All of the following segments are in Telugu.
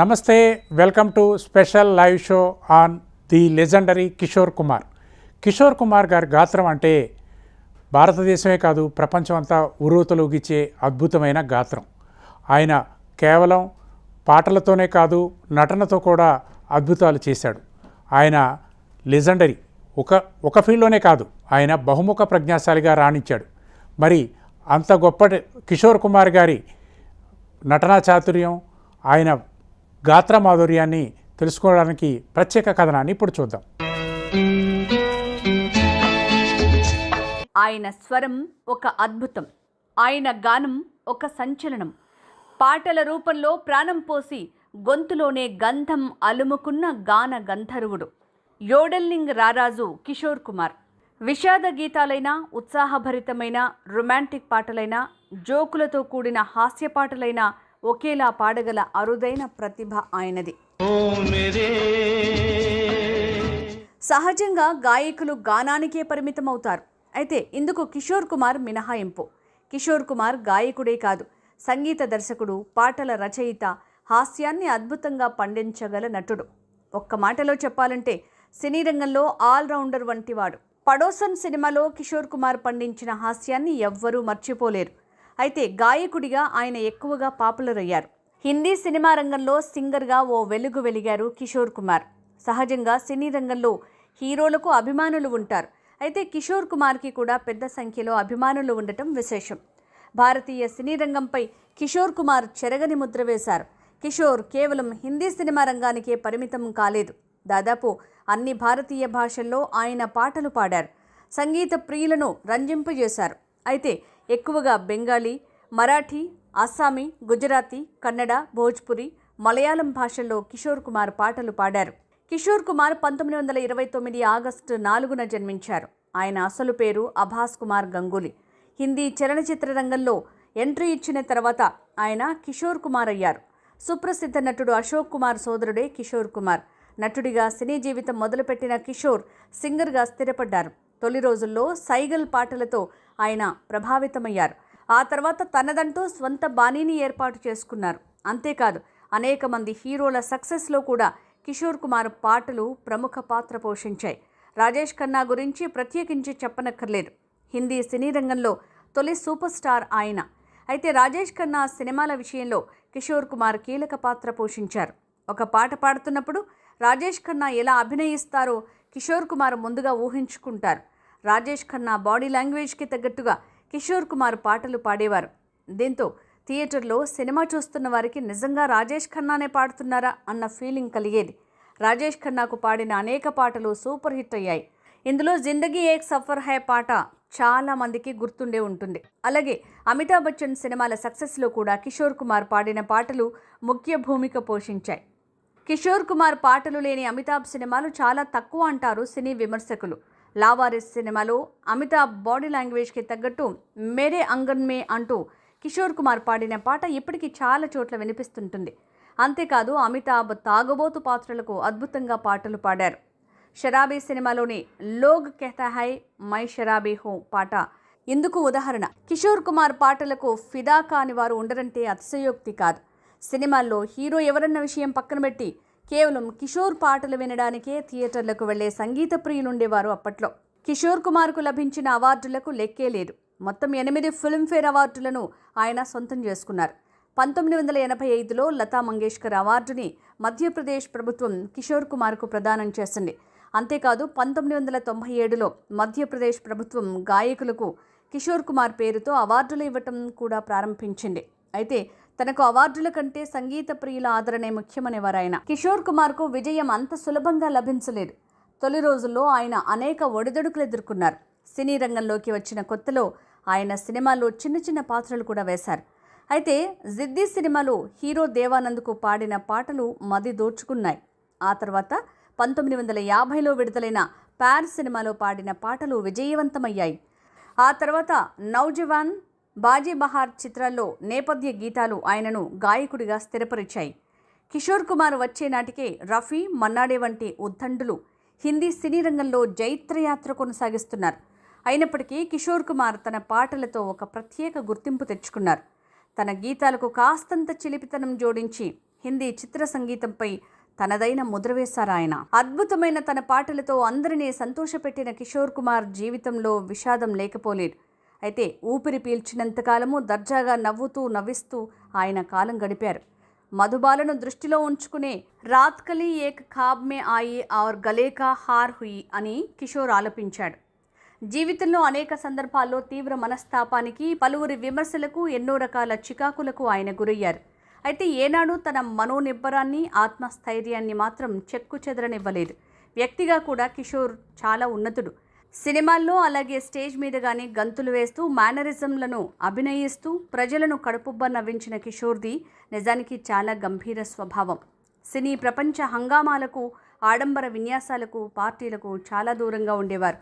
నమస్తే, welcome to special live show on the legendary Kishore Kumar. Kishore Kumar గారి గాత్రం అంటే భారతదేశమే కాదు ప్రపంచం అంతా ఉర్రూతలూగించే అద్భుతమైన గాత్రం. ఆయన కేవలం పాటలతోనే కాదు నటనతో కూడా అద్భుతాలు చేశాడు. ఆయన లెజెండరీ. ఒక ఫీల్డ్లోనే కాదు, ఆయన బహుముఖ ప్రజ్ఞాశాలిగా రాణించాడు. మరి అంత గొప్ప కిషోర్ కుమార్ గారి నటనా చాతుర్యం, ఆయన గాత్ర మాధుర్యాన్ని తెలుసుకోవడానికి ప్రత్యేక కథనాన్ని ఇప్పుడు చూద్దాం. ఆయన స్వరం ఒక అద్భుతం, ఆయన గానం ఒక సంచలనం. పాటల రూపంలో ప్రాణం పోసి గొంతులోనే గంధం అలుముకున్న గాన గంధర్వుడు, యోడెల్లింగ్ రారాజు కిషోర్ కుమార్. విషాద గీతాలైన, ఉత్సాహభరితమైన రొమాంటిక్ పాటలైన, జోకులతో కూడిన హాస్య పాటలైన ఒకేలా పాడగల అరుదైన ప్రతిభ ఆయనది. సహజంగా గాయకులు గానానికే పరిమితమవుతారు. అయితే ఇందుకు కిషోర్ కుమార్ మినహాయింపు. కిషోర్ కుమార్ గాయకుడే కాదు, సంగీత దర్శకుడు, పాటల రచయిత, హాస్యాన్ని అద్భుతంగా పండించగల నటుడు. ఒక్క మాటలో చెప్పాలంటే సినీ రంగంలో ఆల్రౌండర్ వంటివాడు. పడోసన్ సినిమాలో కిషోర్ కుమార్ పండించిన హాస్యాన్ని ఎవ్వరూ మర్చిపోలేరు. అయితే గాయకుడిగా ఆయన ఎక్కువగా పాపులర్ అయ్యారు. హిందీ సినిమా రంగంలో సింగర్గా ఓ వెలుగు వెలిగారు కిషోర్ కుమార్. సహజంగా సినీ రంగంలో హీరోలకు అభిమానులు ఉంటారు. అయితే కిషోర్ కుమార్కి కూడా పెద్ద సంఖ్యలో అభిమానులు ఉండటం విశేషం. భారతీయ సినీ రంగంపై కిషోర్ కుమార్ చెరగని ముద్ర వేశారు. కిషోర్ కేవలం హిందీ సినిమా రంగానికే పరిమితం కాలేదు. దాదాపు అన్ని భారతీయ భాషల్లో ఆయన పాటలు పాడారు. సంగీత ప్రియులను రంజింపజేశారు. అయితే ఎక్కువగా బెంగాలీ, మరాఠీ, అస్సామీ, గుజరాతీ, కన్నడ, భోజ్పురి, మలయాళం భాషల్లో కిషోర్ కుమార్ పాటలు పాడారు. కిషోర్ కుమార్ 1929 ఆగస్టు 4న జన్మించారు. ఆయన అసలు పేరు అభాస్ కుమార్ గంగూలీ. హిందీ చలనచిత్ర రంగంలో ఎంట్రీ ఇచ్చిన తర్వాత ఆయన కిషోర్ కుమార్ అయ్యారు. సుప్రసిద్ధ నటుడు అశోక్ కుమార్ సోదరుడే కిషోర్ కుమార్. నటుడిగా సినీ జీవితం మొదలుపెట్టిన కిషోర్ సింగర్గా స్థిరపడ్డారు. తొలి రోజుల్లో సైగల్ పాటలతో ఆయన ప్రభావితమయ్యారు. ఆ తర్వాత తనదంటూ స్వంత బాణీని ఏర్పాటు చేసుకున్నారు. అంతేకాదు అనేక మంది హీరోల సక్సెస్లో కూడా కిషోర్ కుమార్ పాటలు ప్రముఖ పాత్ర పోషించాయి. రాజేష్ ఖన్నా గురించి ప్రత్యేకించి చెప్పనక్కర్లేదు. హిందీ సినీ రంగంలో తొలి సూపర్ స్టార్ ఆయన. అయితే రాజేష్ ఖన్నా సినిమాల విషయంలో కిషోర్ కుమార్ కీలక పాత్ర పోషించారు. ఒక పాట పాడుతున్నప్పుడు రాజేష్ ఖన్నా ఎలా అభినయిస్తారో కిషోర్ కుమార్ ముందుగా ఊహించుకుంటారు. రాజేష్ ఖన్నా బాడీ లాంగ్వేజ్కి తగ్గట్టుగా కిషోర్ కుమార్ పాటలు పాడేవారు. దీంతో థియేటర్లో సినిమా చూస్తున్న వారికి నిజంగా రాజేష్ ఖన్నానే పాడుతున్నారా అన్న ఫీలింగ్ కలిగేది. రాజేష్ ఖన్నాకు పాడిన అనేక పాటలు సూపర్ హిట్ అయ్యాయి. ఇందులో జిందగీ ఏక్ సఫర్ హై పాట చాలా మందికి గుర్తుండే ఉంటుంది. అలాగే అమితాబ్ బచ్చన్ సినిమాల సక్సెస్లో కూడా కిషోర్ కుమార్ పాడిన పాటలు ముఖ్య భూమిక పోషించాయి. కిషోర్ కుమార్ పాటలు లేని అమితాబ్ సినిమాలు చాలా తక్కువ అంటారు సినీ విమర్శకులు. లావారిస్ సినిమాలో అమితాబ్ బాడీ లాంగ్వేజ్కి తగ్గట్టు మేరే అంగన్ మే అంటూ కిషోర్ కుమార్ పాడిన పాట ఇప్పటికీ చాలా చోట్ల వినిపిస్తుంటుంది. అంతేకాదు అమితాబ్ తాగబోతు పాత్రలకు అద్భుతంగా పాటలు పాడారు. షరాబీ సినిమాలోని log కెహతా high my Sharabi who పాట ఇందుకు ఉదాహరణ. కిషోర్ కుమార్ పాటలకు ఫిదా కాని వారు ఉండరంటే అతిశయోక్తి కాదు. సినిమాల్లో హీరో ఎవరన్న విషయం పక్కన పెట్టి కేవలం కిషోర్ పాటలు వినడానికే థియేటర్లకు వెళ్లే సంగీత ప్రియులుండేవారు అప్పట్లో. కిషోర్ కుమార్కు లభించిన అవార్డులకు లెక్కే లేదు. మొత్తం 8 ఫిల్మ్ఫేర్ అవార్డులను ఆయన సొంతం చేసుకున్నారు. 1985లో లతా మంగేష్కర్ అవార్డుని మధ్యప్రదేశ్ ప్రభుత్వం కిషోర్ కుమార్కు ప్రదానం చేసింది. అంతేకాదు 1997లో మధ్యప్రదేశ్ ప్రభుత్వం గాయకులకు కిషోర్ కుమార్ పేరుతో అవార్డులు ఇవ్వటం కూడా ప్రారంభించింది. అయితే తనకు అవార్డుల కంటే సంగీత ప్రియుల ఆదరణే ముఖ్యమనేవారు ఆయన. కిషోర్ కుమార్కు విజయం అంత సులభంగా లభించలేదు. తొలి రోజుల్లో ఆయన అనేక ఒడిదొడుకులు ఎదుర్కొన్నారు. సినీ రంగంలోకి వచ్చిన కొత్తలో ఆయన సినిమాల్లో చిన్న చిన్న పాత్రలు కూడా వేశారు. అయితే జిద్దీ సినిమాలో హీరో దేవానంద్కు పాడిన పాటలు మది దోచుకున్నాయి. ఆ తర్వాత 1950లో విడుదలైన ప్యార్ సినిమాలో పాడిన పాటలు విజయవంతమయ్యాయి. ఆ తర్వాత నౌజవాన్, బాజీ బహార్ చిత్రాల్లో నేపథ్య గీతాలు ఆయనను గాయకుడిగా స్థిరపరిచాయి. కిషోర్ కుమార్ వచ్చే నాటికే రఫీ, మన్నాడే వంటి ఉద్దండులు హిందీ సినీ రంగంలో జైత్రయాత్ర కొనసాగిస్తున్నారు. అయినప్పటికీ కిషోర్ కుమార్ తన పాటలతో ఒక ప్రత్యేక గుర్తింపు తెచ్చుకున్నారు. తన గీతాలకు కాస్తంత చిలిపితనం జోడించి హిందీ చిత్ర సంగీతంపై తనదైన ముద్ర వేశారు ఆయన. అద్భుతమైన తన పాటలతో అందరినీ సంతోషపెట్టిన కిషోర్ కుమార్ జీవితంలో విషాదం లేకపోలేదు. అయితే ఊపిరి పీల్చినంతకాలము దర్జాగా నవ్వుతూ నవ్విస్తూ ఆయన కాలం గడిపారు. మధుబాలను దృష్టిలో ఉంచుకునే రాత్ కలి ఏక్ ఖాబ్ మే ఆయి ఔర్ గలే కా హార్ హుయి అని కిషోర్ ఆలపించాడు. జీవితంలో అనేక సందర్భాల్లో తీవ్ర మనస్తాపానికి, పలువురి విమర్శలకు, ఎన్నో రకాల చికాకులకు ఆయన గురయ్యారు. అయితే ఏనాడు తన మనోనిబ్బరాన్ని, ఆత్మస్థైర్యాన్ని మాత్రం చెక్కు చెదరనివ్వలేదు. వ్యక్తిగా కూడా కిషోర్ చాలా ఉన్నతుడు. సినిమాల్లో అలాగే స్టేజ్ మీద కానీ గంతులు వేస్తూ మేనరిజంలను అభినయిస్తూ ప్రజలను కడుపుబ్బ నవ్వించిన కిషోర్ది నిజానికి చాలా గంభీర స్వభావం. సినీ ప్రపంచ హంగామాలకు, ఆడంబర విన్యాసాలకు, పార్టీలకు చాలా దూరంగా ఉండేవారు.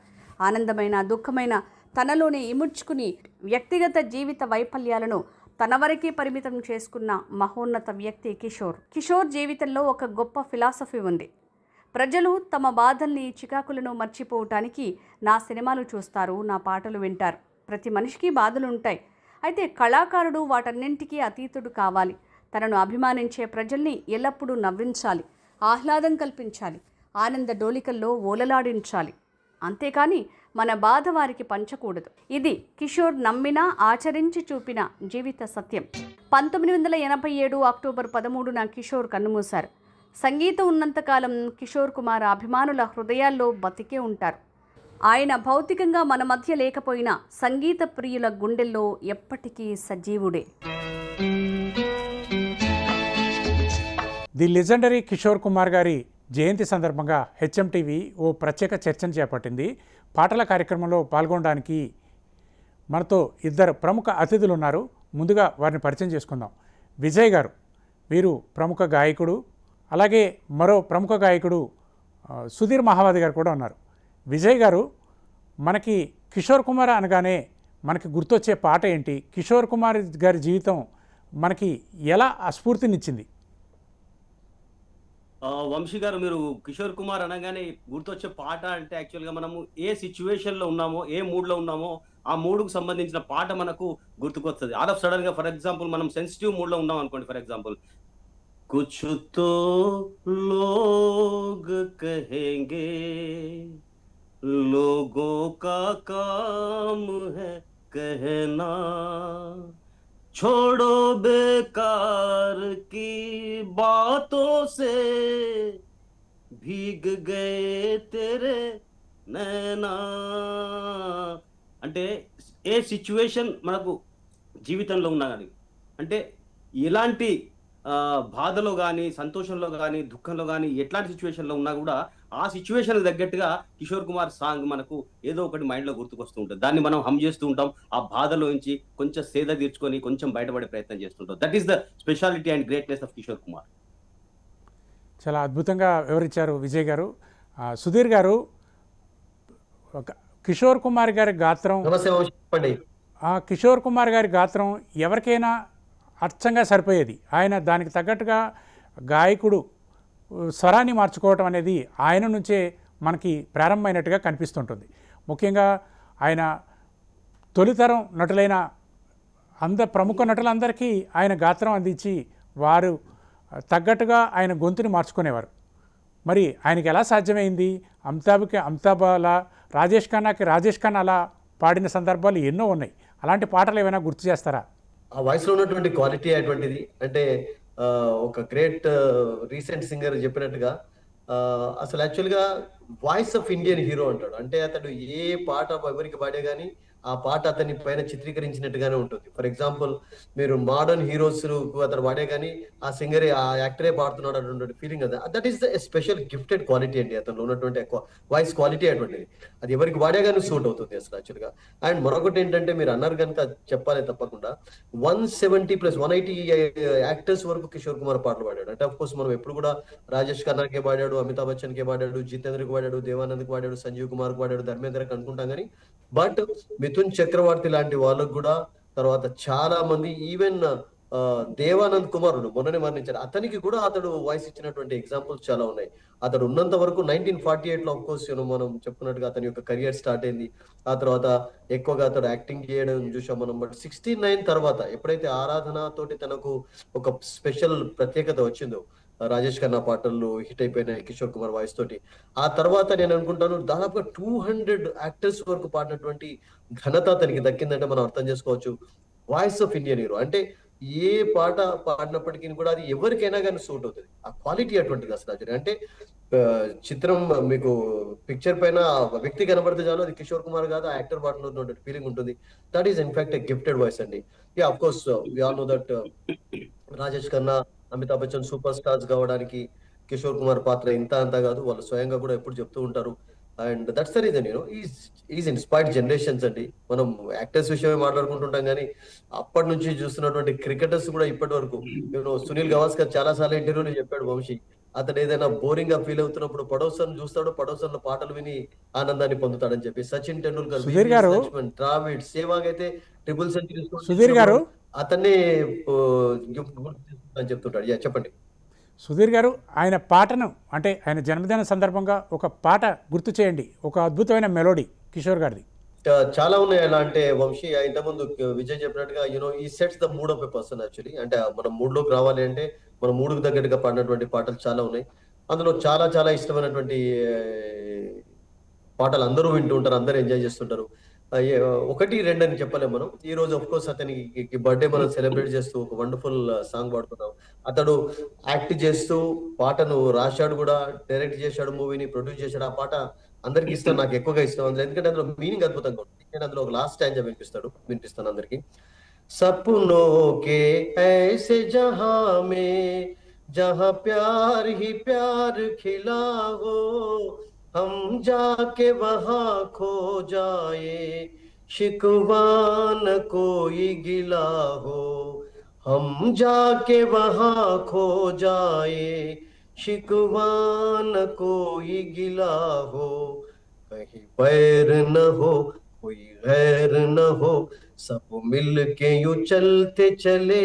ఆనందమైన, దుఃఖమైన తనలోనే ఇముడ్చుకుని వ్యక్తిగత జీవిత వైఫల్యాలను తన వరకే పరిమితం చేసుకున్న మహోన్నత వ్యక్తి కిషోర్. కిషోర్ జీవితంలో ఒక గొప్ప ఫిలాసఫీ ఉంది. ప్రజలు తమ బాధల్ని, చికాకులను మర్చిపోవటానికి నా సినిమాలు చూస్తారు, నా పాటలు వింటారు. ప్రతి మనిషికి బాధలు ఉంటాయి. అయితే కళాకారుడు వాటన్నింటికీ అతీతుడు కావాలి. తనను అభిమానించే ప్రజల్ని ఎల్లప్పుడూ నవ్వించాలి, ఆహ్లాదం కల్పించాలి, ఆనంద డోలికల్లో ఓలలాడించాలి. అంతేకాని మన బాధ వారికి పంచకూడదు. ఇది కిషోర్ నమ్మిన, ఆచరించి చూపిన జీవిత సత్యం. 1987 అక్టోబర్ 13న కిషోర్ కన్నుమూశారు. సంగీతం ఉన్నంతకాలం కిషోర్ కుమార్ అభిమానుల హృదయాల్లో బతికే ఉంటారు. ఆయన భౌతికంగా మన మధ్య లేకపోయినా సంగీత ప్రియుల గుండెల్లో ఎప్పటికీ సజీవుడే. ది లెజెండరీ కిషోర్ కుమార్ గారి జయంతి సందర్భంగా హెచ్ఎంటీవీ ఓ ప్రత్యేక చర్చను చేపట్టింది. పాటల కార్యక్రమంలో పాల్గొనడానికి మనతో ఇద్దరు ప్రముఖ అతిథులు ఉన్నారు. ముందుగా వారిని పరిచయం చేసుకుందాం. విజయ్ గారు, వీరు ప్రముఖ గాయకుడు. అలాగే మరో ప్రముఖ గాయకుడు సుధీర్ మహావాది గారు కూడా ఉన్నారు. విజయ్ గారు, మనకి కిషోర్ కుమార్ అనగానే మనకి గుర్తొచ్చే పాట ఏంటి? కిషోర్ కుమార్ గారి జీవితం మనకి ఎలా స్ఫూర్తినిచ్చింది? వంశీ గారు, మీరు కిషోర్ కుమార్ అనగానే గుర్తొచ్చే పాట అంటే యాక్చువల్గా మనము ఏ సిచ్యువేషన్లో ఉన్నామో, ఏ మూడ్లో ఉన్నామో ఆ మూడ్కు సంబంధించిన పాట మనకు గుర్తుకొస్తుంది. ఆల్ ఆఫ్ సడన్గా ఫర్ ఎగ్జాంపుల్ మనం సెన్సిటివ్ మూడ్లో ఉన్నాం అనుకోండి. ఫర్ ఎగ్జాంపుల్, కుచ్ తో లోగ్ కహెంగే లోగో కా కామ్ హై कहना छोड़ो बेकार की बातों से भीग गए तेरे नैना. అంటే ఏ సిచ్యువేషన్ మనకు జీవితంలో ఉన్నా కానీ, అంటే ఎలాంటి బాధలో కానీ, సంతోషంలో కానీ, దుఃఖంలో కానీ, ఎట్లాంటి సిచ్యువేషన్లో ఉన్నా కూడా ఆ సిచ్యువేషన్ తగ్గట్టుగా కిషోర్ కుమార్ సాంగ్ మనకు ఏదో ఒకటి మైండ్లో గుర్తుకొస్తూ ఉంటుంది. దాన్ని మనం హమ్ చేస్తూ ఉంటాం. ఆ బాధలో నుంచి కొంచెం సేద తీర్చుకొని కొంచెం బయటపడే ప్రయత్నం చేస్తుంటాం. That is the speciality and greatness of Kishore Kumar. చాలా అద్భుతంగా వివరించారు విజయ్ గారు. సుధీర్ గారు, కిషోర్ కుమార్ గారి గాత్రం, కిషోర్ కుమార్ గారి గాత్రం ఎవరికైనా అచ్చంగా సరిపోయేది. ఆయన దానికి తగ్గట్టుగా గాయకుడు స్వరాన్ని మార్చుకోవటం అనేది ఆయన నుంచే మనకి ప్రారంభమైనట్టుగా కనిపిస్తుంటుంది. ముఖ్యంగా ఆయన తొలితరం నటులైన ప్రముఖ నటులందరికీ ఆయన గాత్రం అందించి వారు తగ్గట్టుగా ఆయన గొంతుని మార్చుకునేవారు. మరి ఆయనకి ఎలా సాధ్యమైంది? అమితాబ్కి అమితాబ్ అలా, రాజేష్ ఖన్నా అలా పాడిన సందర్భాలు ఎన్నో ఉన్నాయి. అలాంటి పాటలు ఏమైనా గుర్తు చేస్తారా? ఆ వాయిస్ లో ఉన్నటువంటి క్వాలిటీ అటువంటిది. అంటే ఒక గ్రేట్ రీసెంట్ సింగర్ చెప్పినట్టుగా అసలు యాక్చువల్గా వాయిస్ ఆఫ్ ఇండియన్ హీరో అంటాడు. అంటే అతడు ఏ పాట ఎవరికి పాడే కానీ ఆ పాట అతని పైన చిత్రీకరించినట్టుగానే ఉంటుంది. ఫర్ ఎగ్జాంపుల్, మీరు మోడర్న్ హీరోస్ అతను పాడే కానీ ఆ సింగరే, ఆ యాక్టరే పాడుతున్నాడు అటువంటి ఫీలింగ్. అది that is the special gifted quality అండి అతను ఉన్నటువంటి వాయిస్ క్వాలిటీ అటువంటిది. అది ఎవరికి పాడే కానీ సూట్ అవుతుంది అసలు యాక్చువల్గా. అండ్ మరొకటి ఏంటంటే, మీరు అన్నారు కనుక చెప్పాలి తప్పకుండా, 170 + 180 యాక్టర్స్ వరకు కిషోర్ కుమార్ పాటలు పాడాడు. అంటే అఫ్ కోర్స్ మనం ఎప్పుడు కూడా రాజేష్ ఖన్నాకే పాడాడు, అమితాబ్ బచ్చన్కే పాడాడు, జితేంద్రకి పాడాడు, దేవానంద్కి పాడాడు, సంజీవ్ కుమార్కి పాడాడు, ధర్మేంద్రకి అనుకుంటాం కానీ, బట్ మిథున్ చక్రవర్తి లాంటి వాళ్ళకు కూడా, తర్వాత చాలా మంది ఈవెన్ దేవానంద్ కుమారుడు మొన్ననే మరణించారు, అతనికి కూడా అతడు వాయిస్ ఇచ్చినటువంటి ఎగ్జాంపుల్స్ చాలా ఉన్నాయి. అతడు ఉన్నంత వరకు 1948 లో ఆఫ్ కోర్స్ మనం చెప్పుకున్నట్టుగా అతని యొక్క కెరియర్ స్టార్ట్ అయింది. ఆ తర్వాత ఎక్కువగా అతడు యాక్టింగ్ చేయడం చూసాం మనం. బట్ 69 తర్వాత ఎప్పుడైతే ఆరాధన తోటి తనకు ఒక స్పెషల్ ప్రత్యేకత వచ్చిందో, రాజేష్ ఖన్నా పాటలు హిట్ అయిపోయినాయి కిషోర్ కుమార్ వాయిస్ తోటి. ఆ తర్వాత నేను అనుకుంటాను దాదాపుగా 200 యాక్టర్స్ వరకు పాడినటువంటి ఘనత అతనికి దక్కిందంటే మనం అర్థం చేసుకోవచ్చు. వాయిస్ ఆఫ్ ఇండియన్ హీరో అంటే ఏ పాట పాడినప్పటికీ కూడా అది ఎవరికైనా కానీ సూట్ అవుతుంది. ఆ క్వాలిటీ అటువంటిది అసలు అది. అంటే ఆ, చిత్రం మీకు పిక్చర్ పైన ఆ వ్యక్తి కనబడితే చాలు అది కిషోర్ కుమార్ కాదు, ఆ యాక్టర్ పాటలో ఫీలింగ్ ఉంటుంది. That is in fact a gifted voice అండి. Yeah of course we all know that Rajesh Khanna, Amitabh Bachchan super stars కావడానికి కిషోర్ కుమార్ పాత్ర ఇంత అంతా కాదు, వాళ్ళు స్వయంగా కూడా ఎప్పుడు చెప్తూ ఉంటారు. And that's the reason is inspired generations అండి. మనం యాక్టర్స్ విషయమే మాట్లాడుకుంటుంటాం కానీ అప్పటి నుంచి చూస్తున్నటువంటి క్రికెటర్స్ కూడా ఇప్పటి వరకు సునీల్ గవాస్కర్ చాలా సార్లు ఇంటర్వ్యూలో చెప్పాడు వంశీ, అతను ఏదైనా బోరింగ్ గా ఫీల్ అవుతున్నప్పుడు పడోసన్ చూస్తాడు, పడోసన్ పాటలు విని ఆనందాన్ని పొందుతాడని చెప్పి. సచిన్ టెండూల్కర్, సుధీర్ గారు, ద్రావిడ్, సేవాగ్ అయితే ట్రిపుల్ సుధీర్ గారు, అతన్ని అని చెప్తుంటాడు. యా చెప్పండి. సుధీర్ గారు, ఆయన పాటను అంటే ఆయన జన్మదిన సందర్భంగా ఒక పాట గుర్తు చేయండి, ఒక అద్భుతమైన మెలోడీ కిషోర్ గారిది. చాలా ఉన్నాయి. ఎలా అంటే వంశీ ఇంతకుముందు విజయ్ చెప్పినట్టుగా ఈ sets the mood of a person actually. అంటే మనం మూడ్ లోకి రావాలి అంటే మన మూడుకు తగ్గట్టుగా పాడినటువంటి పాటలు చాలా ఉన్నాయి. అందులో చాలా చాలా ఇష్టమైనటువంటి పాటలు అందరూ వింటూ ఉంటారు, అందరూ ఎంజాయ్ చేస్తుంటారు. ఒకటి రెండు అని చెప్పలేము మనం. ఈ రోజు ఆఫ్ కోర్స్ అతనికి బర్త్డే మనం సెలబ్రేట్ చేస్తూ ఒక వండర్ఫుల్ సాంగ్ పాడుతున్నాం. అతడు యాక్ట్ చేస్తూ పాటను రాశాడు కూడా, డైరెక్ట్ చేశాడు, మూవీని ప్రొడ్యూస్ చేశాడు. ఆ పాట అందరికి ఇష్టం, నాకు ఎక్కువగా ఇష్టం అందులో, ఎందుకంటే అందులో మీనింగ్ అద్భుతంగా ఉంటుంది. నేను అందులో ఒక లాస్ట్ స్టాంజా వినిపిస్తాను అందరికి. సపునో కే ఐసే జహా మే జహా ప్యార్ హీ ప్యార్ ఖిలా హో, हम जाके वहां खो जाए शिकवा न कोई गिला हो, हम जाके वहां खो जाए शिकवा न कोई गिला हो, कहीं बैर न हो कोई गैर न हो, सब मिल के यूं चलते चले,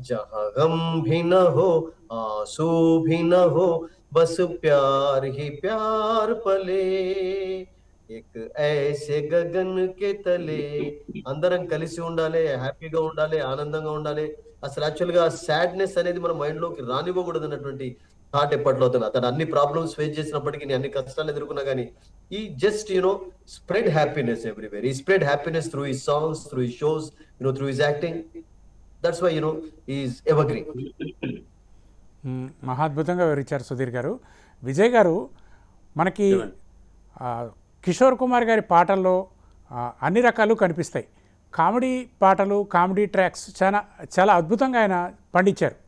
जहां गम भी न हो आंसू भी न हो, बस प्यार ही प्यार पले एक ऐसे గగన్ కే తలే. అందరం కలిసి ఉండాలి, హ్యాపీగా ఉండాలి, ఆనందంగా ఉండాలి. అసలు యాక్చువల్ గా సాడ్నెస్ అనేది మన మైండ్ లోకి రానివ్వకూడదు అన్నటువంటి థాట్ ఎప్పట్లో అవుతుంది. అతను అన్ని ప్రాబ్లమ్స్ ఫేస్ చేసినప్పటికీ, అన్ని కష్టాలు ఎదుర్కొన్నా కానీ he just spread happiness everywhere. He spread happiness through his songs, through his shows, through his acting. That's why is evergreen. మహాద్భుతంగా వివరించారు సుధీర్ గారు. విజయ్ గారు, మనకి కిషోర్ కుమార్ గారి పాటల్లో అన్ని రకాలు కనిపిస్తాయి. కామెడీ పాటలు, కామెడీ ట్రాక్స్ చాలా చాలా అద్భుతంగా ఆయన పండించారు.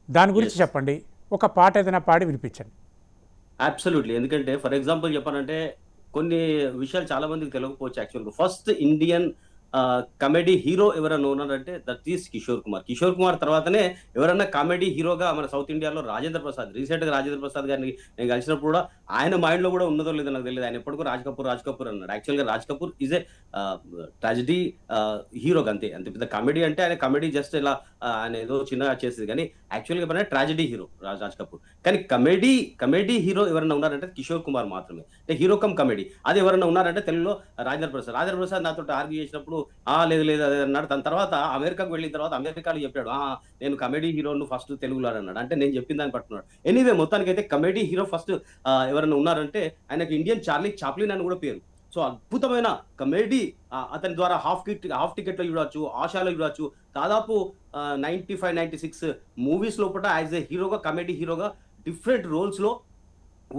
దాని గురించి చెప్పండి, ఒక పాట ఏదైనా పాడి వినిపించండి. అబ్సల్యూట్లీ. ఎందుకంటే ఫర్ ఎగ్జాంపుల్ చెప్పాలంటే కొన్ని విషయాలు చాలా మందికి తెలియకపోవచ్చు. యాక్చువల్గా ఫస్ట్ ఇండియన్ కామెడీ హీరో ఎవరైనా ఉన్నారంటే దట్ ఈస్ కిషోర్ కుమార్. కిషోర్ కుమార్ తర్వాతనే ఎవరైనా కామెడీ హీరోగా మన సౌత్ ఇండియాలో రాజేంద్ర ప్రసాద్. రీసెంట్గా రాజేంద్ర ప్రసాద్ గారిని నేను కలిసినప్పుడు కూడా ఆయన మైండ్లో కూడా ఉన్నదో లేదో నాకు తెలియదు, ఆయన ఎప్పటికూ రాజ్ కపూర్ అన్నాడు. యాక్చువల్గా Raj Kapoor is a tragedy హీరోగా, అంతే పెద్ద కామెడీ అంటే ఆయన కామెడీ జస్ట్ ఇలా ఆయన ఏదో చిన్నగా చేసేది, కానీ యాక్చువల్గా చెప్పిన ట్రాజడీ హీరో రాజ్ కపూర్. కానీ కమెడీ హీరో ఎవరైనా ఉన్నారంటే కిషోర్ కుమార్ మాత్రమే. అంటే హీరో కమ్ కామెడీ. అది ఎవరైనా ఉన్నారంటే తెలుగులో రాజేంద్ర ప్రసాద్ నాతో ఆర్గ్యూ చేసినప్పుడు లేదు అదే అన్నాడు. దాని తర్వాత అమెరికాకు వెళ్ళిన తర్వాత అమెరికాలో చెప్పాడు నేను కమెడీ హీరోను ఫస్ట్ తెలుగులో అన్నాడు. అంటే నేను చెప్పిన దాన్ని పట్టుకున్నాడు. ఎనీవే మొత్తానికి అయితే కమెడీ హీరో ఫస్ట్ ఎవరైనా ఉన్నారంటే ఆయనకి ఇండియన్ చార్లీ చాప్లిన్ అని కూడా పేరు. సో అద్భుతమైన కమెడీ. అతని ద్వారా హాఫ్ టికెట్లో చూడవచ్చు, ఆశాలో చూడవచ్చు. దాదాపు 95-96 మూవీస్ లోపల యాజ్ ఏ హీరోగా, కమెడీ హీరోగా డిఫరెంట్ రోల్స్ లో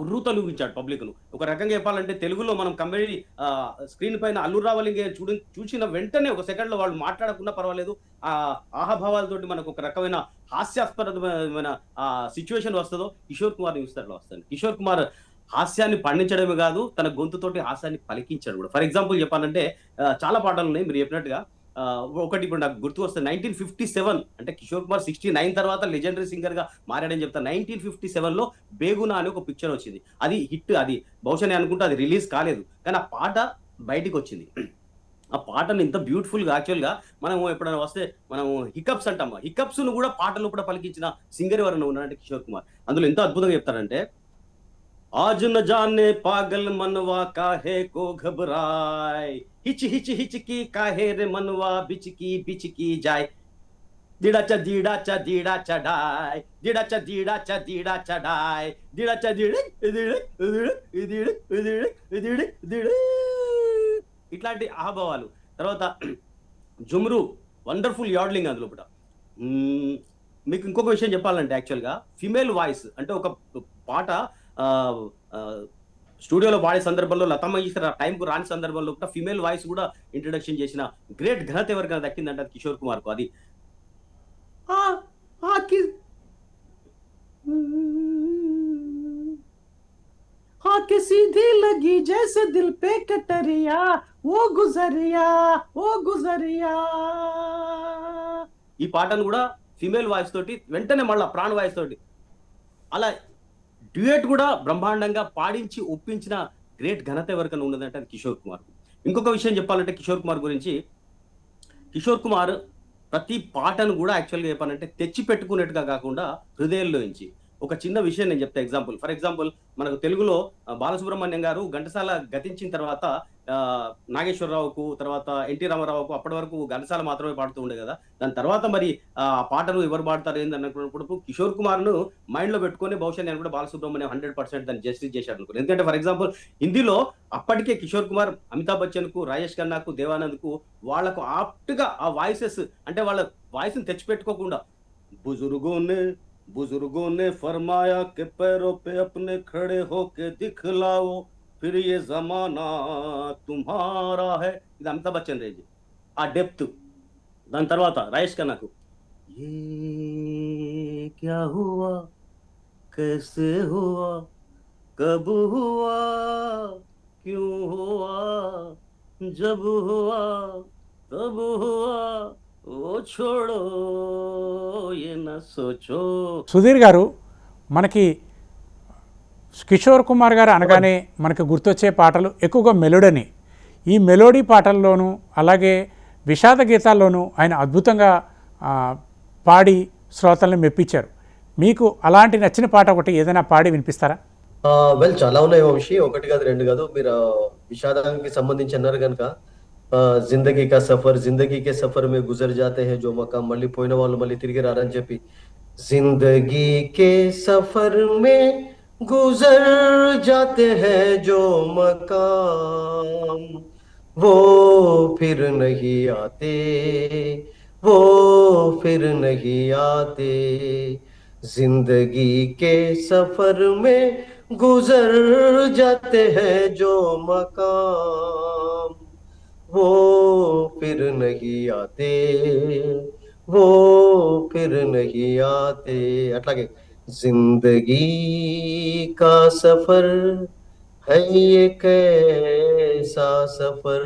ఉర్రూతలూగించాడు పబ్లిక్ ను. ఒక రకంగా చెప్పాలంటే తెలుగులో మనం కమెడీ స్క్రీన్ పైన అల్లు రావలింగే చూసిన వెంటనే ఒక సెకండ్ లో వాళ్ళు మాట్లాడకుండా పర్వాలేదు, ఆ ఆహాభావాలతోటి మనకు ఒక రకమైన హాస్యాస్పదమైన సిచ్యువేషన్ వస్తుందో కిషోర్ కుమార్ చూస్తాడు వస్తుంది. కిషోర్ కుమార్ హాస్యాన్ని పండించడమే కాదు, తన గొంతుతోటి హాస్యాన్ని పలికించాడు కూడా. ఫర్ ఎగ్జాంపుల్ చెప్పాలంటే చాలా పాటలు ఉన్నాయి మీరు చెప్పినట్టుగా. ఒకటి ఇప్పుడు నాకు గుర్తు వస్తుంది, 1957 అంటే కిషోర్ కుమార్ 69 తర్వాత లెజెండరీ సింగర్ గా మారాడని చెప్తాను. 1957 లో బేగునా అని ఒక పిక్చర్ వచ్చింది. అది హిట్. అది బహుశా నేను అనుకుంటా అది రిలీజ్ కాలేదు, కానీ ఆ పాట బయటికి వచ్చింది. ఆ పాటను ఇంత బ్యూటిఫుల్గా యాక్చువల్గా మనం ఎప్పుడైనా వస్తే మనం హికప్స్ అంటాం, హికప్స్ను కూడా పాటలు కూడా పలికించిన సింగర్ ఎవరైనా ఉన్నారంటే కిషోర్ కుమార్. అందులో ఎంత అద్భుతంగా చెప్తారంటే, आज न जाने पागल मनवा काहे को घबराए, हिच हिच हिचकी काहे रे मनवा बिचकी बिचकी जाए, दिडाचा दिडाचा दिडा चढाय, दिडाचा दिडाचा दिडा चढाय, दिडाचा दिड ఇట్లాంటి ఆహాభావాలు. తర్వాత జుమ్రు వండర్ఫుల్ యాడ్లింగ్ అందులో కూడా. మీకు ఇంకొక విషయం చెప్పాలంటే యాక్చువల్గా ఫిమేల్ వాయిస్ అంటే ఒక పాట స్టూడియోలో పాడే సందర్భంలో లతా మంగేష్కర్ టైంకు రాని సందర్భంలో కూడా ఫిమేల్ వాయిస్ కూడా ఇంట్రడక్షన్ చేసిన గ్రేట్ ఘనత ఎవరికైనా దక్కిందంటే అది కిషోర్ కుమార్కు. అది आके सीधी लगी जैसे दिल पे कटरिया, वो गुजरिया वो गुजरिया. ఈ పాటను కూడా ఫీమేల్ వాయిస్ తోటి వెంటనే మళ్ళా ప్రాణ్ వాయిస్ తోటి అలా డ్యూయట్ కూడా బ్రహ్మాండంగా పాడించి ఒప్పించిన గ్రేట్ ఘనత ఎవరికైనా ఉన్నదంటే అది కిషోర్ కుమార్. ఇంకొక విషయం చెప్పాలంటే కిషోర్ కుమార్ గురించి, కిషోర్ కుమార్ ప్రతి పాటను కూడా యాక్చువల్గా చెప్పాలంటే తెచ్చి పెట్టుకునేట్టుగా కాకుండా హృదయంలో నుంచి. ఒక చిన్న విషయం నేను చెప్తా ఎగ్జాంపుల్. ఫర్ ఎగ్జాంపుల్ మనకు తెలుగులో బాలసుబ్రహ్మణ్యం గారు ఘంటసాల గతించిన తర్వాత నాగేశ్వరరావుకు, తర్వాత ఎన్టీ రామారావుకు అప్పటి వరకు ఘంటసాల మాత్రమే పాడుతూ ఉండే కదా. దాని తర్వాత మరి ఆ పాటను ఎవరు పాడతారు ఏంది అనుకున్నప్పుడు కిషోర్ కుమార్ను మైండ్లో పెట్టుకొని బహుశా నేను కూడా బాలసుబ్రహ్మణ్యం 100% దాన్ని జస్టిస్ చేశాడు అనుకున్నాను. ఎందుకంటే ఫర్ ఎగ్జాంపుల్ హిందీలో అప్పటికే కిషోర్ కుమార్ అమితాబ్ బచ్చన్కు, రాజేష్ ఖన్నాకు, దేవానంద్కు వాళ్ళకు ఆప్ట్గా ఆ వాయిసెస్ అంటే వాళ్ళ వాయిస్ని తెచ్చిపెట్టుకోకుండా बुजुर्गों ने फरमाया कि पैरों पे अपने खड़े होके दिखलाओ, फिर ये जमाना तुम्हारा है. ఇది అమితాబ్ బచ్చన్ రేంజ్ ఆ డెప్త్. దాని తర్వాత రాజేష్ ఖన్నాకు ये क्या हुआ कैसे हुआ कब हुआ क्यों हुआ जब हुआ तब हुआ ఓ छोड़ो ये न सोचो. సుధీర్ గారు, మనకి కిషోర్ కుమార్ గారు అనగానే మనకు గుర్తొచ్చే పాటలు ఎక్కువగా మెలోడీని. ఈ మెలోడీ పాటల్లోనూ అలాగే విషాద గీతాల్లోనూ ఆయన అద్భుతంగా పాడి శ్రోతల్ని మెప్పించారు. మీకు అలాంటి నచ్చిన పాట ఒకటి ఏదైనా పాడి వినిపిస్తారా? వెల్, చాలా ఉన్నాయి వంశీ, ఒకటి కాదు రెండు కాదు. మీరు విషాదానికి సంబంధించి అన్నారు కనుక जिंदगी का सफर, जिंदगी के सफर में गुजर जाते हैं जो मकाम, మళ్ళీ పోయిన వాళ్ళు మళ్ళీ తిరిగి రారని చెప్పి, जिंदगी के सफर में गुजर जाते हैं जो मकाम, वो फिर नहीं आते, वो फिर नहीं आते, जिंदगी के सफर में गुजर जाते हैं जो मकाम, वो फिर नहीं आते, वो फिर नहीं आते. अట్లాగే जिंदगी का सफर है ये कैसा सफर,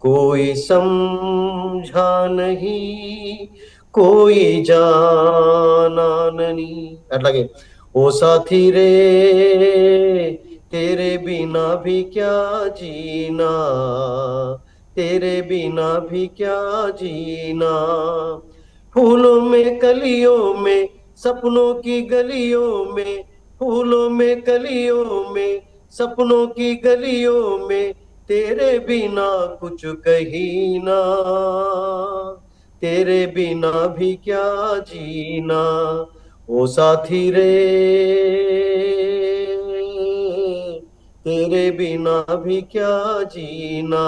कोई समझा नहीं कोई जाना नहीं. अట్లాగే ओ साथी रे तेरे बिना भी क्या जीना, तेरे बिना भी क्या जीना, फूलों में कलियों में सपनों की गलियों में, फूलों में कलियों में सपनों की गलियों में, तेरे बिना कुछ कहीं ना, तेरे बिना भी क्या जीना, ओ साथी रे तेरे बिना भी क्या जीना,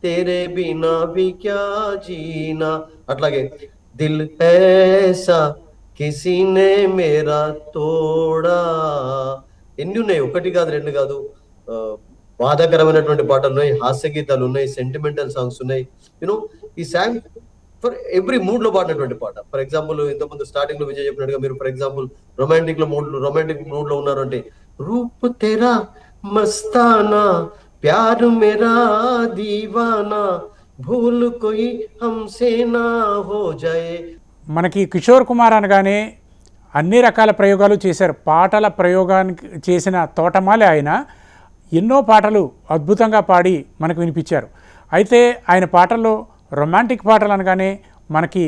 तेरे बिना भी क्या जीना. अట్లాగే दिल ऐसा किसी ने मेरा तोड़ा. ఎన్ని ఉన్నాయి, ఒకటి కాదు రెండు కాదు. బాధాకరమైనటువంటి పాటలు ఉన్నాయి, హాస్య గీతాలు ఉన్నాయి, సెంటిమెంటల్ సాంగ్స్ ఉన్నాయి. యూనో ఈ సాంగ్ ఫర్ ఎవ్రీ మూడ్ లో పాడినటువంటి పాట. ఫర్ ఎగ్జాంపుల్ ఇంతకుముందు స్టార్టింగ్ లో విజయ్ చెప్పినట్టుగా మీరు ఫర్ ఎగ్జాంపుల్ రొమాంటిక్ మూడ్ లో ఉన్నారు అంటే, रूप तेरा मस्ताना प्यार मेरा दीवाना भूल कोई हमसे ना हो जाए. మనకి కిషోర్ కుమార్ అనగానే అన్ని రకాల ప్రయోగాలు చేశారు. పాటల ప్రయోగానికి చేసిన తోటమాలి ఆయన. ఎన్నో పాటలు అద్భుతంగా పాడి మనకు వినిపించారు. అయితే ఆయన పాటల్లో రొమాంటిక్ పాటలు అనగానే మనకి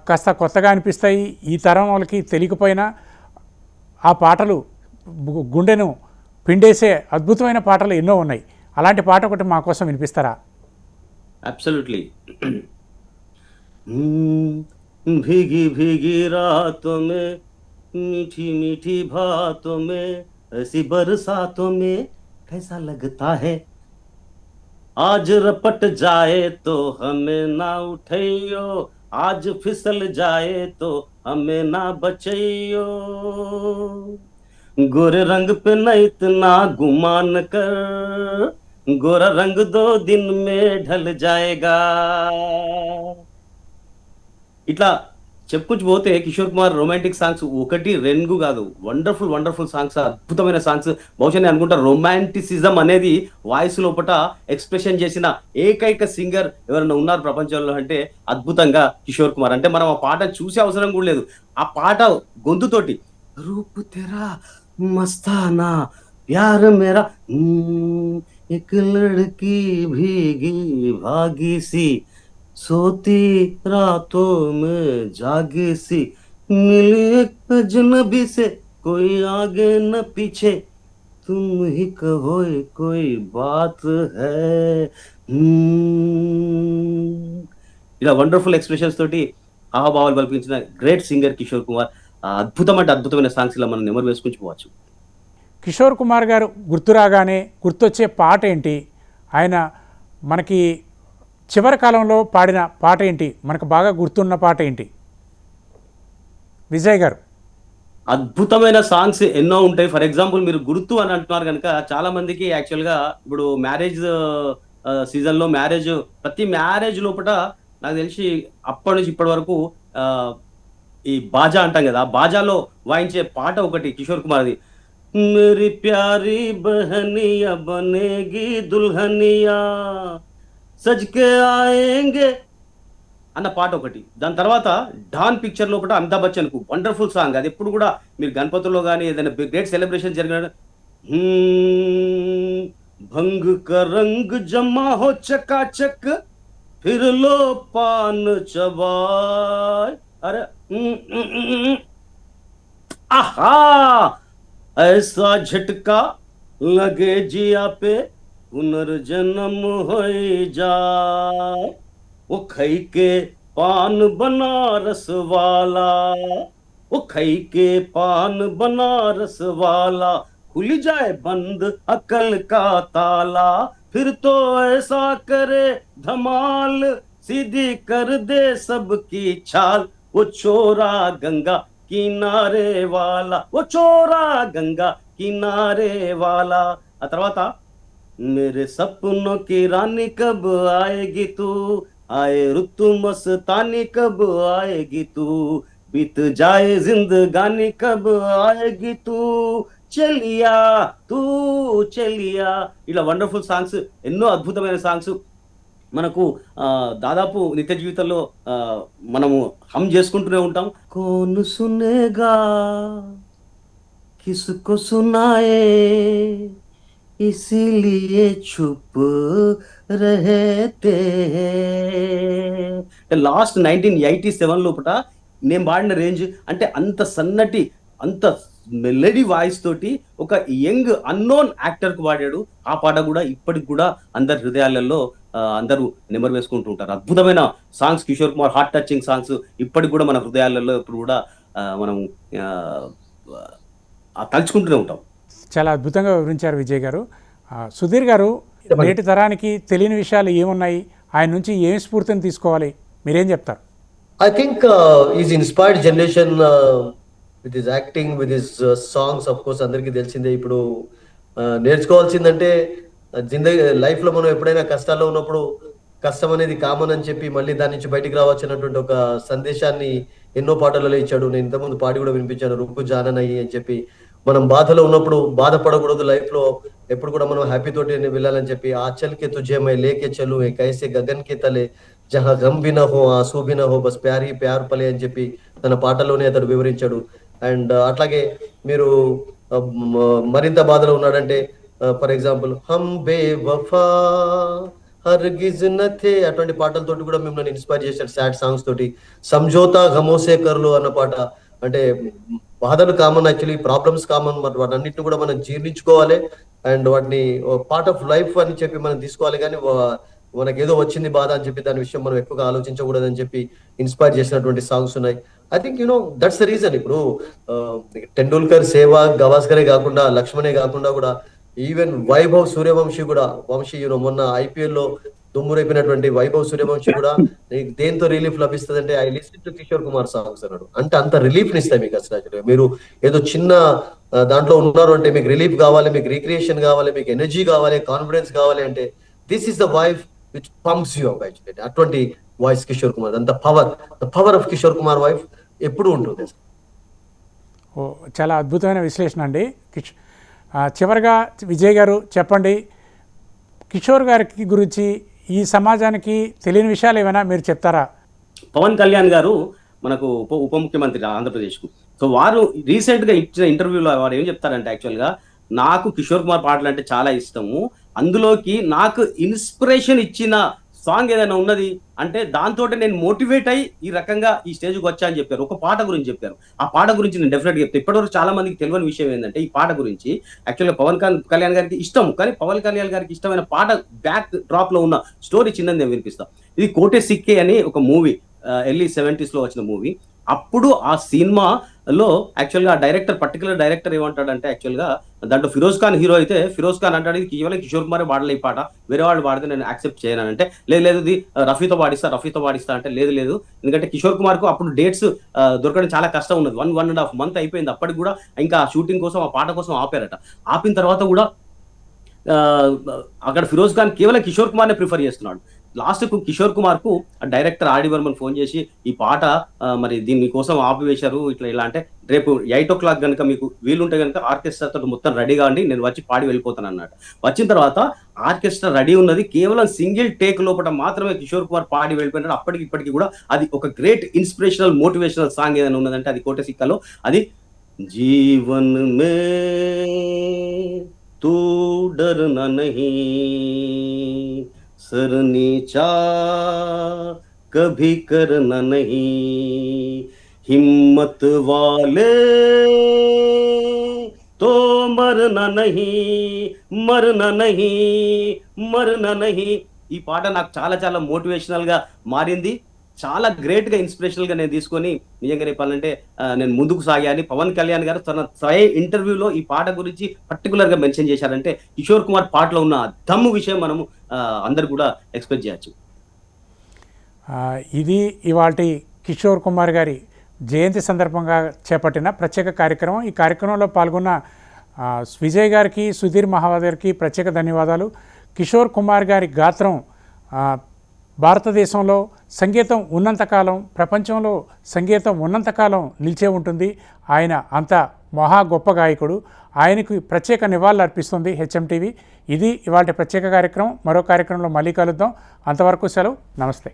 కాస్త కొత్తగా అనిపిస్తాయి. ఈ తరం వాళ్ళకి తెలియకపోయినా ఆ పాటలు గుండెను పిండేసే అద్భుతమైన పాటలు ఎన్నో ఉన్నాయి. అలాంటి పాట ఒకటి మా కోసం వినిపిస్తారా? అబ్సల్యూట్లీ. भीगी भीगी रातों में मीठी मीठी बातों में ऐसी बरसातों में कैसा लगता है आज रपट जाए तो हमें ना उठाइयो आज फिसल जाए तो हमें ना बचाइयो गोरे रंग पे न इतना गुमान कर गोरा रंग 2 दिन में ढल जाएगा. ఇట్లా చెప్పుకుంటూ పోతే కిషోర్ కుమార్ రొమాంటిక్ సాంగ్స్ 1, 2 కాదు, వండర్ఫుల్ సాంగ్స్, అద్భుతమైన సాంగ్స్. బహుశా నేను అనుకుంటా రొమాంటిసిజం అనేది వాయిస్ లోపట ఎక్స్ప్రెషన్ చేసిన ఏకైక సింగర్ ఎవరైనా ఉన్నారు ప్రపంచంలో అంటే అద్భుతంగా కిషోర్ కుమార్. అంటే మనం ఆ పాట చూసే అవసరం కూడా లేదు, ఆ పాట గొంతుతోటి రూప్ తెరా మస్తానా ప్యార్ మేరా एक लड़की भीगी भागी सी सोती रातों में जागी सी मिली एक अजनबी से कोई आगे न पीछे तुम ही कहो कोई बात है. ఇలా వండర్ఫుల్ ఎక్స్ప్రెషన్స్ తోటి హావభావాలు కల్పించిన గ్రేట్ సింగర్ కిషోర్ కుమార్. అద్భుతమైన సాంగ్స్ ఇలా మనం నెమరు వేసుకుని పోవచ్చు. కిషోర్ కుమార్ గారు గుర్తు రాగానే గుర్తొచ్చే పాట ఏంటి? ఆయన మనకి చివరి కాలంలో పాడిన పాట ఏంటి? మనకు బాగా గుర్తున్న పాట ఏంటి? విజయ్ గారు. అద్భుతమైన సాంగ్స్ ఎన్నో ఉంటాయి. ఫర్ ఎగ్జాంపుల్ మీరు గుర్తు అని అంటున్నారు కనుక చాలా మందికి యాక్చువల్గా ఇప్పుడు మ్యారేజ్ సీజన్లో ప్రతి మ్యారేజ్ లోపల నాకు తెలిసి అప్పటి నుంచి ఇప్పటి వరకు ఈ బాజా అంటాం కదా, ఆ బాజాలో వాయించే పాట ఒకటి కిషోర్ కుమార్ది. मेरी प्यारी बहनिया बनेगी दुल्हनिया सज के आएंगे అన్న పాట ఒకటి. దాని తర్వాత డాన్ పిక్చర్ లోపల అమితాబ్ బచ్చన్ కు వండర్ఫుల్ సాంగ్. అది ఎప్పుడు కూడా మీరు గణపతిలో కానీ ఏదైనా గ్రేట్ సెలబ్రేషన్ జరిగిన భంగ్ కా రంగ్ జమా హో చకాచక్ ఫిర్ లో పాన్ చబాయ్ అరే ఆహా ऐसा झटका लगे जिया पे पुनर्जन्म हो जाए वो खई के पान बनारस वाला वो खई के पान बनारस वाला खुल जाए बंद अकल का ताला फिर तो ऐसा करे धमाल सीधी कर दे सबकी छाल वो चोरा गंगा किनारे वाला वो चोरा गंगा किनारे वाला. ఆ తర్వాత मेरे सपनों की रानी कब आएगी तू आए रुतु मस्तानी कब आएगी तू बीत जाए जिंदगानी कब आएगी तू चलिया तू चलिया. ఇలా వండర్ఫుల్ సాంగ్స్, ఎన్నో అద్భుతమైన సాంగ్స్ మనకు దాదాపు నిత్య జీవితంలో మనము హమ్ చేసుకుంటూనే ఉంటాం. కోన్ సునేగా కిస్కో సునాయే ఇసిలియే చుప్ రహతే. లాస్ట్ 1987 లోపట నేను పాడిన రేంజ్ అంటే అంత సన్నటి అంత మెలడీ వాయిస్ తోటి ఒక యంగ్ అన్నోన్ యాక్టర్ కు పాడాడు. ఆ పాట కూడా ఇప్పటికి కూడా అందరి హృదయాలలో అందరూ నెమరు వేసుకుంటూ ఉంటారు. అద్భుతమైన songs Kishore Kumar, heart touching songs ఇప్పటికి కూడా మన హృదయాలలో ఇప్పుడు కూడా మనం తలుచుకుంటూనే ఉంటాం. చాలా అద్భుతంగా వివరించారు విజయ్ గారు. సుధీర్ గారు, నేటి తరానికి తెలియని విషయాలు ఏమున్నాయి? ఆయన నుంచి ఏం స్ఫూర్తిని తీసుకోవాలి? మీరేం చెప్తారు? I think he's inspired generation with his acting, with his songs. Of course అందరికీ తెలిసిందే. ఇప్పుడు నేర్చుకోవాల్సిందంటే జిందగీ లైఫ్ లో మనం ఎప్పుడైనా కష్టాల్లో ఉన్నప్పుడు కష్టం అనేది కామన్ అని చెప్పి మళ్ళీ దాని నుంచి బయటికి రావచ్చినటువంటి ఒక సందేశాన్ని ఎన్నో పాటలలో ఇచ్చాడు. నేను ఇంతకుముందు పాడి కూడా వినిపించాను, రుక్కు జాననయ్యి అని చెప్పి. మనం బాధలో ఉన్నప్పుడు బాధపడకూడదు, లైఫ్ లో ఎప్పుడు కూడా మనం హ్యాపీ తోటి వెళ్ళాలని చెప్పి ఆ చల్కే తుజే మై లేకే చలు కైసే గగన్ కే తలే జహా గమ్ బి నా హో ఆసూ బి నా హో బస్ ప్యార్ హీ ప్యార్ పలే అని చెప్పి తన పాటలోనే అతడు వివరించాడు. అండ్ అట్లాగే మీరు మరింత బాధలో ఉన్నాడంటే ఫర్ ఎగ్జాంపుల్ హమ్ బేవఫా హర్గిజ్ నథే అటువంటి పాటలతోటి కూడా మిమ్మల్ని ఇన్స్పైర్ చేశారు, సాడ్ సాంగ్స్ తోటి. సంజోతా ఘమోసే కర్లు అన్న పాట, అంటే బాధలు కామన్, యాక్చువల్లీ ప్రాబ్లమ్స్ కామన్, మరి వాటన్నిటిని కూడా మనం జీర్ణించుకోవాలి అండ్ వాటిని పార్ట్ ఆఫ్ లైఫ్ అని చెప్పి మనం తీసుకోవాలి. కానీ మనకి ఏదో వచ్చింది బాధ అని చెప్పి దాని విషయం మనం ఎక్కువగా ఆలోచించకూడదు అని చెప్పి ఇన్స్పైర్ చేసినటువంటి సాంగ్స్ ఉన్నాయి. I think that's the reason. ఇప్పుడు టెండూల్కర్, సేవాగ్, గవాస్కరే కాకుండా, లక్ష్మణే కాకుండా కూడా ఈవెన్ వైభవ్ సూర్యవంశీ కూడా, మొన్న IPL లో దుమ్మురైపోయినటువంటి వైభవ్ సూర్యవంశీ కూడా నీకు దేంతో రిలీఫ్ లభిస్తుంది అంటే I listen to Kishore Kumar songs అన్నాడు. అంటే అంత రిలీఫ్ నిస్తాయి మీకు అసలు. మీరు ఏదో చిన్న దాంట్లో ఉన్నారు అంటే మీకు రిలీఫ్ కావాలి, మీకు రీక్రియేషన్ కావాలి, మీకు ఎనర్జీ కావాలి, కాన్ఫిడెన్స్ కావాలి అంటే this is the wife which pumps you up actually. అటువంటి వాయిస్ కిషోర్ కుమార్, అంత power of Kishore Kumar wife ఎప్పుడు ఉంటుంది. ఓ చాలా అద్భుతమైన విశ్లేషణ అండి. చివరిగా విజయ్ గారు చెప్పండి, కిషోర్ గారికి గురించి ఈ సమాజానికి తెలియని విషయాలు ఏమైనా మీరు చెప్తారా? పవన్ కళ్యాణ్ గారు మనకు ఉప ముఖ్యమంత్రి ఆంధ్రప్రదేశ్కు. సో వారు రీసెంట్గా ఇచ్చిన ఇంటర్వ్యూలో వారు ఏం చెప్తారంటే, యాక్చువల్గా నాకు కిషోర్ కుమార్ పాటలు అంటే చాలా ఇష్టము, అందులోకి నాకు ఇన్స్పిరేషన్ ఇచ్చిన సాంగ్ ఏదైనా ఉన్నది అంటే దాంతో నేను మోటివేట్ అయ్యి ఈ రకంగా ఈ స్టేజ్కి వచ్చా అని చెప్పారు. ఒక పాట గురించి చెప్పారు. ఆ పాట గురించి నేను డెఫినెట్గా చెప్తాను. ఇప్పటివరకు చాలా మందికి తెలియని విషయం ఏంటంటే, ఈ పాట గురించి యాక్చువల్గా పవన్ కళ్యాణ్ గారికి ఇష్టం, కానీ పవన్ కళ్యాణ్ గారికి ఇష్టమైన పాట బ్యాక్ డ్రాప్ లో ఉన్న స్టోరీ చిన్నది నేను వినిపిస్తాను. ఇది కోటే సిక్కే అని ఒక మూవీ, ఎర్లీ 70s లో వచ్చిన మూవీ. అప్పుడు ఆ సినిమాలో యాక్చువల్గా పర్టికులర్ డైరెక్టర్ ఏమంటాడంటే, యాక్చువల్గా దాంట్లో ఫిరోజ్ ఖాన్ హీరో అయితే ఫిరోజ్ ఖాన్ అంటాడు ఇది కేవలం కిషోర్ కుమార్ వాడలే ఈ పాట, వేరే వాళ్ళు వాడితే నేను యాక్సెప్ట్ చేయను అంటే, లేదు ఇది రఫీతో పాడిస్తా అంటే, లేదు ఎందుకంటే కిషోర్ కుమార్ కు అప్పుడు డేట్స్ దొరకడం చాలా కష్టం ఉన్నది. 1.5 month అయిపోయింది. అప్పటికి కూడా ఇంకా షూటింగ్ కోసం ఆ పాట కోసం ఆపారట. ఆపిన తర్వాత కూడా అక్కడ ఫిరోజ్ ఖాన్ కేవలం కిషోర్ కుమార్ నే ప్రిఫర్ చేస్తున్నాడు. లాస్ట్ కు కిషోర్ కుమార్ కు డైరెక్టర్ ఆర్డి బర్మన్ ఫోన్ చేసి ఈ పాట మరి దీని కోసం ఆపివేశారు ఇలా అంటే, రేపు 8 o'clock కనుక మీకు వీలుంటే కనుక ఆర్కెస్ట్రా తోటి మొత్తం రెడీగా అండి, నేను వచ్చి పాడి వెళ్ళిపోతాను అన్నట్టు. వచ్చిన తర్వాత ఆర్కెస్ట్రా రెడీ ఉన్నది, కేవలం సింగిల్ టేక్ లోపల మాత్రమే కిషోర్ కుమార్ పాడి వెళ్ళిపోయినాడు. అప్పటికి ఇప్పటికి కూడా అది ఒక గ్రేట్ ఇన్స్పిరేషనల్ మోటివేషనల్ సాంగ్ ఏదైనా ఉన్నదంటే అది కోటే సిక్కాలో. అది జీవన్ మే తూ డర్నా నహీ सर नीचा कभी करना नहीं, हिम्मत वाले तो मरना नहीं. ఈ పాట నాకు చాలా చాలా మోటివేషనల్ గా మారింది. చాలా గ్రేట్ గా ఇన్స్పిరేషనల్ గా నేను తీసుకొని నిజంగా చెప్పాలంటే నేను ముందుకు సాగాని. పవన్ కళ్యాణ్ గారు తన ఇంటర్వ్యూలో ఈ పాట గురించి పర్టికులర్ గా మెన్షన్ చేశారంటే, కిషోర్ కుమార్ పాటలో ఉన్న దమ్ము విషయం మనము అందరు కూడా ఎక్స్పెక్ట్ చేయొచ్చు. ఇది ఇవాల్టి కిషోర్ కుమార్ గారి జయంతి సందర్భంగా చేపట్టిన ప్రత్యేక కార్యక్రమం. ఈ కార్యక్రమంలో పాల్గొన్న విజయ్ గారికి, సుధీర్ మహావత్ గారికి ప్రత్యేక ధన్యవాదాలు. కిషోర్ కుమార్ గారి గాత్రం భారతదేశంలో సంగీతం ఉన్నంతకాలం, ప్రపంచంలో సంగీతం ఉన్నంతకాలం నిలిచే ఉంటుంది. ఆయన అంత మహా గొప్ప గాయకుడు. ఆయనకు ప్రత్యేక నివాళులు అర్పిస్తుంది HMTV. ఇది ఇవాళ ప్రత్యేక కార్యక్రమం. మరో కార్యక్రమంలో మళ్ళీ కలుద్దాం. అంతవరకు సెలవు. నమస్తే.